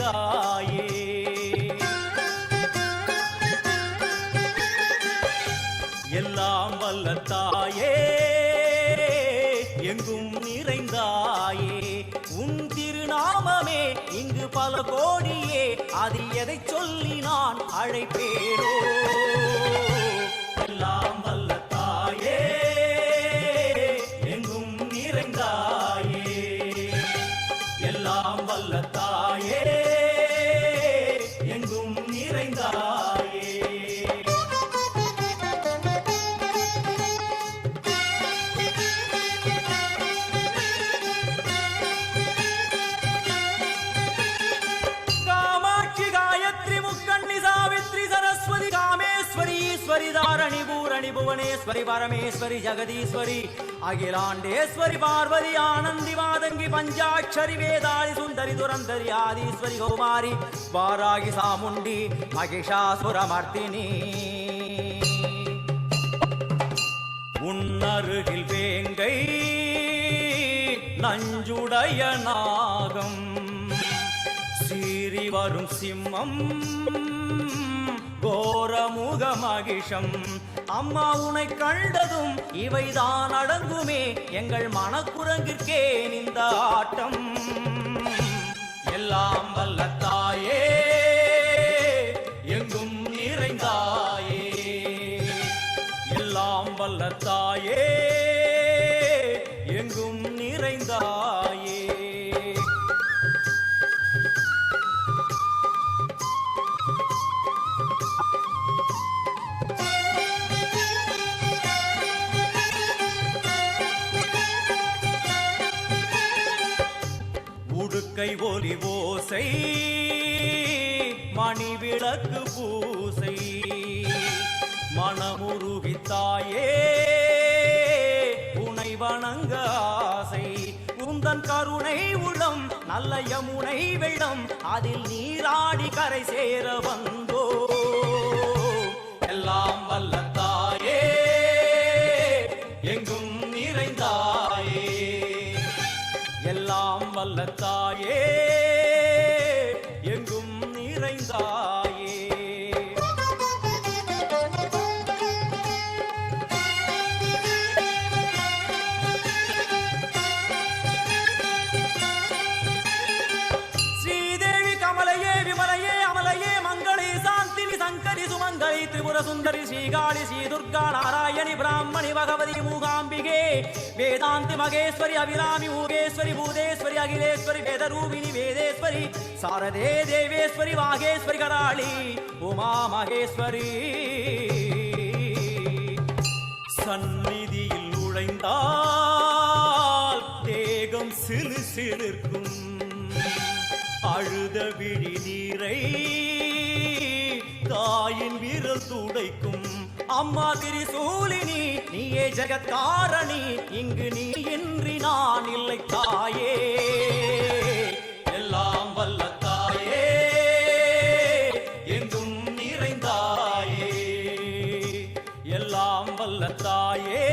நிறைந்தாயே. எல்லாம் வல்ல தாயே எங்கும் நிறைந்தாயே. உன் திருநாமமே இங்கு பல கோடியே, அதில் எதை சொல்லி நான் அழைப்பேனோ. எல்லாம் வல்ல தாயே எங்கும் நிறைந்தாயே. எல்லாம் வல்ல தாயே எங்கும் நிறைந்தாயே. தாரணி பூரணி புவனேஸ்வரி பரமேஸ்வரி ஜெகதீஸ்வரி அகிலாண்டேஸ்வரி பார்வதி ஆனந்தி மாதங்கி பஞ்சாட்சரி வேதாளி சுந்தரி துரந்தரி ஆதீஸ்வரி கௌமாரி வாராகி சாமுண்டி மகிஷாசுரமர்த்தினி. உன்னருகில் வேங்கை நஞ்சுடைய நாகம் சீறி வரும் சிம்மம் கோரமுக மகிஷம். அம்மா உனை கண்டதும் இவைதான் அடங்குமே, எங்கள் மனக்குரங்கிற்கே இந்த ஆட்டம். எல்லாம் வல்ல தாயே எங்கும் நிறைந்தாயே. எல்லாம் வல்ல தாயே எங்கும் நிறைந்தாயே. உடுக்கை ஒலி ஓசை மணி விளக்கு பூசை மனமுருகித்தாயே உனை வணங்க ஆசை. உந்தன் கருணை உளம் நல்ல யமுனை வெள்ளம், அதில் நீராடி கரை சேர வந்தோ. எல்லாம் வல்ல தாயே எங்கும் நிறைந்தாயே. எல்லாம் வல்ல தாயே எங்கும் நிறைந்தாயே. ஸ்ரீதேவி கமலையே விமலையே அமலையே மங்களே சாந்தினி சங்கரி சுமங்கலி திரிபுர சுந்தரி ஸ்ரீகாளி ஸ்ரீ துர்கா நாராயணி பிராமணி பகவதி மூகாம்பிகே வேதாந்தி மகேஸ்வரி அபிராமி மூகேஸ்வரி பூதேஸ்வரி அகிலேஸ்வரி வேதரூபிணி வேதேஸ்வரி சாரதே தேவேஸ்வரி வாகேஸ்வரி கராளி உமா மகேஸ்வரி. சந்நிதியில் நுழைந்தால் தேகம் சிலு சிலிர்க்கும், அழுத விழி நீரை தாயின் விரல் துடைக்கும். அம்மா திரிசூலினி நீயே ஜெகத்காரணி, இங்கு நீ இன்றி நான் இல்லை தாயே. எல்லாம் வல்ல தாயே எங்கும் நிறைந்தாயே. எல்லாம் வல்ல தாயே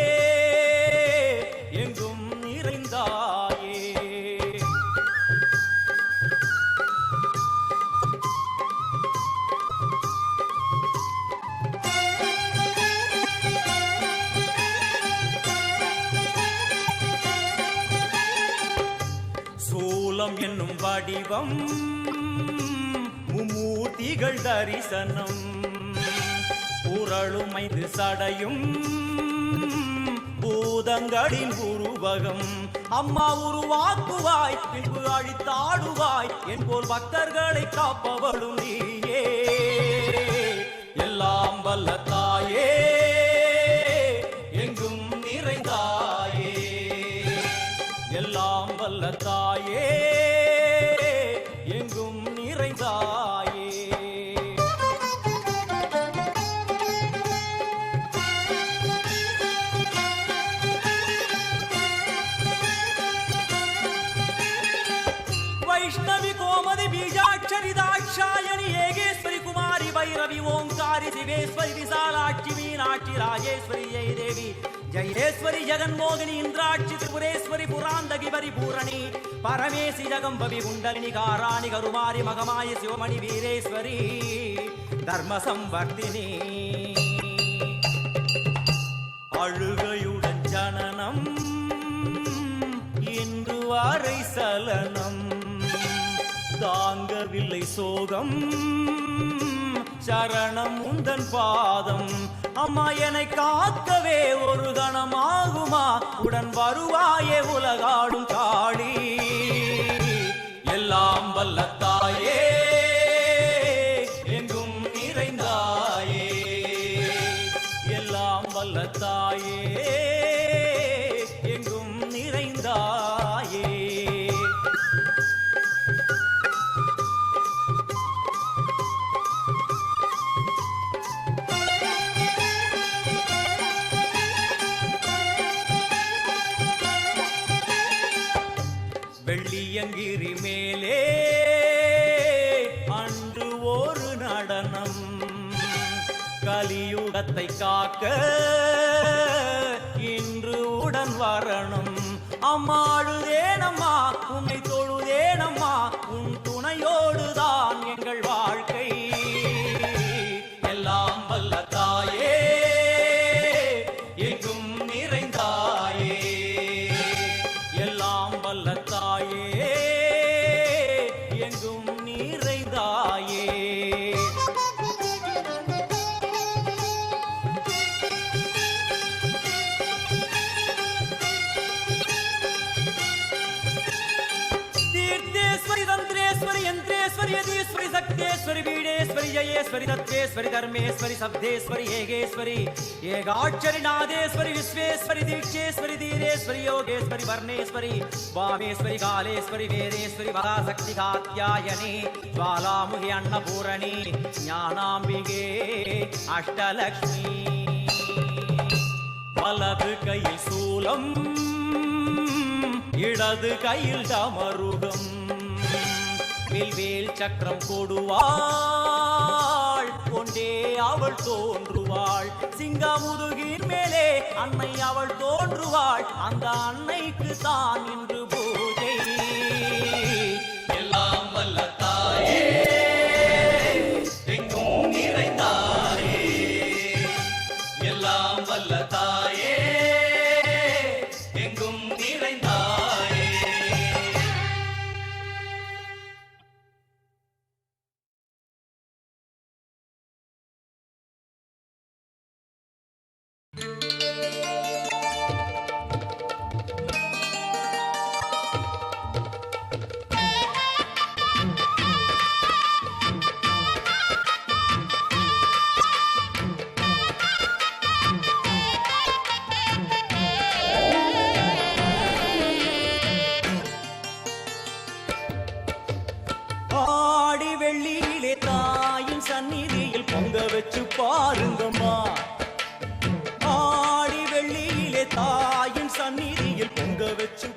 எங்கும் நிறைந்தாயே. சூலம் என்னும் வடிவம் மும்மூர்த்திகள் தரிசனம், புரளும் 5 சடையும் பூதங்களின் உருவகம். அம்மா உருவாக்குவாய் பின்பு அழித்தாடுவாய், என் போல் பக்தர்களை காப்பவளும் நீயே. எல்லாம் வல்ல தாயே எங்கும் நிறைந்தாயே. எல்லாம் வல்ல தாயே எங்கும் நிறைந்தாயே. வைஷ்ணவி கோமதி பீஜாட்சரி தாட்சாயணி ஏகேஸ்வரி குமாரி வைரவி ஓங்காரி சிவேஸ்வரி விசாலாட்சி மீனாட்சி ராஜேஸ்வரி ஜெயதேவி ஜெயேஸ்வரி ஜெகன்மோகினி இந்திராட்சி திரிபுரேஸ்வரி புராந்தகி பரிபூரணி பரமேசி ஜகம்பவி குண்டலினி காராணி கருமாரி மகமாயி சிவமணி வீரேஸ்வரி தர்ம சம்வர்த்தினி அழுகையுடன் ஜனனம் இன்று வாரை சலனம் தாங்கவில்லை சோகம் சரணம் உந்தன் பாதம் அம்மா என்னை காக்கவே ஒரு கணமாகுமா உடன் வருவாயே உலகாடும் காளி எல்லாம் வல்ல தாயே எங்கும் நிறைந்தாயே எல்லாம் வல்ல தாயே எங்கும் நிறைந்தாயே வெள்ளியங்கிரி மேலே அன்று ஒரு நடனம் கலியுகத்தை காக்க இன்று உடன் வரணும் அம்மாடுதேனம்மா உன்னை தொழுதேனம்மா உன் துணையோடுதான் எங்கள் வாழ்க்கை எல்லாம் வல்ல தாயே எங்கும் நிறைந்தாயே எல்லாம் வல்ல தாயே எங்கும் நிறைந்தாயே तीर्थेश्वरी तंत्रेश्वरी यंत्रेश्वरी यदीश्वरी शक्तेश्वरी बीडेश्वरी जयेश्वरी तत्वेश्वरी धर्मेश्वरी शब्देश्वरी येगेश्वरी येगाक्षरी नादेश्वरी विश्वेश्वरी दीक्षेश्वरी धीरेश्वरी योगेश्वरी वर्णेश्वरी वामेश्वरी कालेश्वरी वेदेश्वरी पराशक्ति कात्यायनी ज्वालामुखी अन्नपूरणी ज्ञानाम्बिके अष्टलक्ष्मी वलது கையில் சூலம் இடது கையில் டமருகம் வில்வேல் சக்கரம் கொடுவாள் கொண்டே அவள் தோன்றுவாள் சிங்கமுதுகின் மேலே அன்னை அவள் தோன்றுவாள் அந்த அன்னைக்கு தான் இன்று பூஜை எல்லாம் வல்ல தாயே எங்கும் நிறைந்தாயே எல்லாம் வல்ல தாயே எங்கும் நிறைந்தாயே ஆடி வெள்ளியிலே தாயின் சந்நிதியில் பொங்க வச்சு பாருங்கம்மா ஆடி வெள்ளியிலே தாயின் சந்நிதியில் பொங்க வச்சு